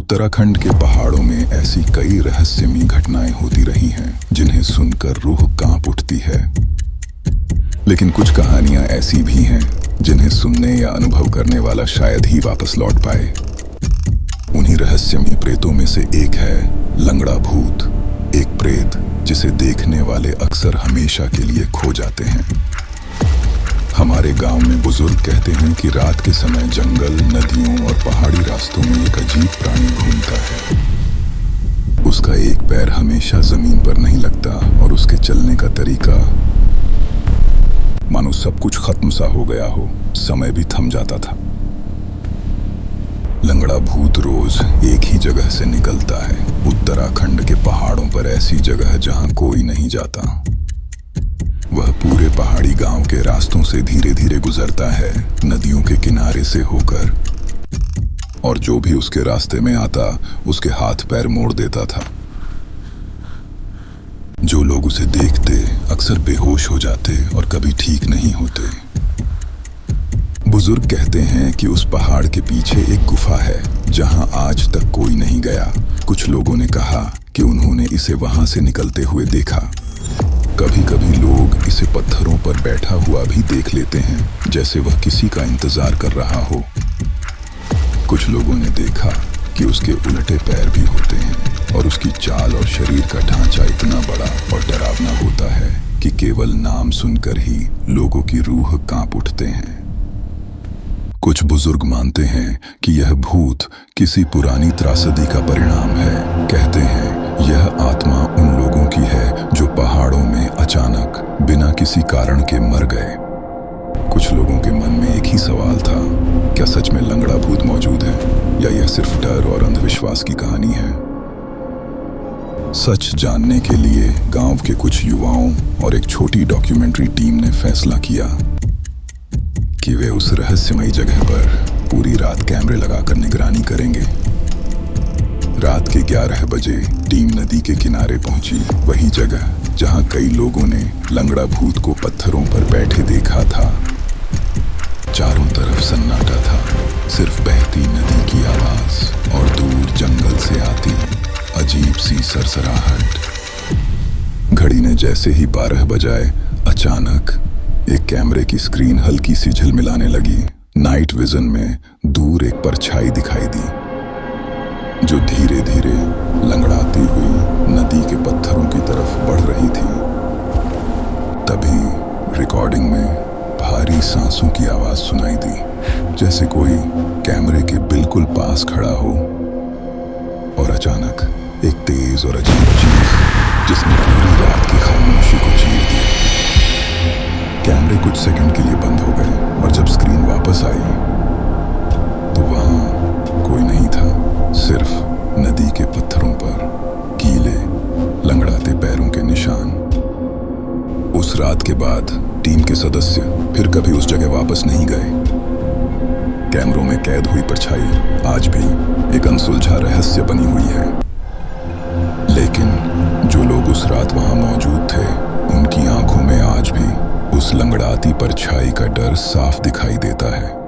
उत्तराखंड के पहाड़ों में ऐसी कई रहस्यमयी घटनाएं होती रही हैं जिन्हें सुनकर रूह कांप उठती है। लेकिन कुछ कहानियां ऐसी भी हैं जिन्हें सुनने या अनुभव करने वाला शायद ही वापस लौट पाए। उन्हीं रहस्यमयी प्रेतों में से एक है लंगड़ा भूत, एक प्रेत जिसे देखने वाले अक्सर हमेशा के लिए खो जाते हैं। हमारे गांव में बुजुर्ग कहते हैं कि रात के समय जंगल, नदियों और पहाड़ी रास्तों में एक अजीब प्राणी घूमता है। उसका एक पैर हमेशा जमीन पर नहीं लगता और उसके चलने का तरीका मानो सब कुछ खत्म सा हो गया हो, समय भी थम जाता था। लंगड़ा भूत रोज एक ही जगह से निकलता है, उत्तराखंड के पहाड़ों पर, ऐसी जगह जहां कोई नहीं जाता। वह पूरे पहाड़ी गांव के रास्तों से धीरे धीरे गुजरता है, नदियों के किनारे से होकर, और जो भी उसके रास्ते में आता उसके हाथ पैर मोड़ देता था। जो लोग उसे देखते अक्सर बेहोश हो जाते और कभी ठीक नहीं होते। बुजुर्ग कहते हैं कि उस पहाड़ के पीछे एक गुफा है जहां आज तक कोई नहीं गया। कुछ लोगों ने कहा कि उन्होंने इसे वहां से निकलते हुए देखा। कभी कभी लोग इसे पत्थरों पर बैठा हुआ भी देख लेते हैं, जैसे वह किसी का इंतजार कर रहा हो। कुछ लोगों ने देखा कि उसके उलटे पैर भी होते हैं और उसकी चाल और शरीर का ढांचा इतना बड़ा और डरावना होता है कि केवल नाम सुनकर ही लोगों की रूह कांप उठते हैं। कुछ बुजुर्ग मानते हैं कि यह भूत किसी पुरानी त्रासदी का परिणाम है। कहते हैं यह आत्मा उन लोगों की है जो पहाड़ों में अचानक बिना किसी कारण के मर गए। कुछ लोगों के मन में एक ही सवाल था, क्या सच में लंगड़ा भूत मौजूद है या यह सिर्फ डर और अंधविश्वास की कहानी है? सच जानने के लिए गांव के कुछ युवाओं और एक छोटी डॉक्यूमेंट्री टीम ने फैसला किया कि वे उस रहस्यमयी जगह पर पूरी रात कैमरे लगाकर निगरानी करेंगे। रात के 11 बजे टीम नदी के किनारे पहुंची, वही जगह जहां कई लोगों ने लंगड़ा भूत को पत्थरों पर बैठे देखा था। चारों तरफ सन्नाटा था, सिर्फ बहती नदी की आवाज और दूर जंगल से आती अजीब सी सरसराहट। घड़ी ने जैसे ही 12 बजाए, अचानक एक कैमरे की स्क्रीन हल्की सी झिलमिलाने लगी। नाइट विजन में दूर एक परछाई दिखाई दी जो धीरे धीरे लंगड़ाती हुई नदी के पत्थरों की तरफ बढ़ रही थी। तभी रिकॉर्डिंग में भारी सांसों की आवाज सुनाई दी, जैसे कोई कैमरे के बिल्कुल पास खड़ा हो। और अचानक एक तेज और अजीब चीज जिसने पूरी रात की खामोशी को चीर दिया। कैमरे कुछ सेकंड के लिए बंद हो गए और जब स्क्रीन वापस आई तो वहां कोई नहीं था, सिर्फ नदी के पत्थरों पर गीले लंगड़ाते पैरों के निशान। उस रात के बाद टीम के सदस्य फिर कभी उस जगह वापस नहीं गए। कैमरों में कैद हुई परछाई आज भी एक अनसुलझा रहस्य बनी हुई है। लेकिन जो लोग उस रात वहां मौजूद थे, उनकी आंखों में आज भी उस लंगड़ाती परछाई का डर साफ दिखाई देता है।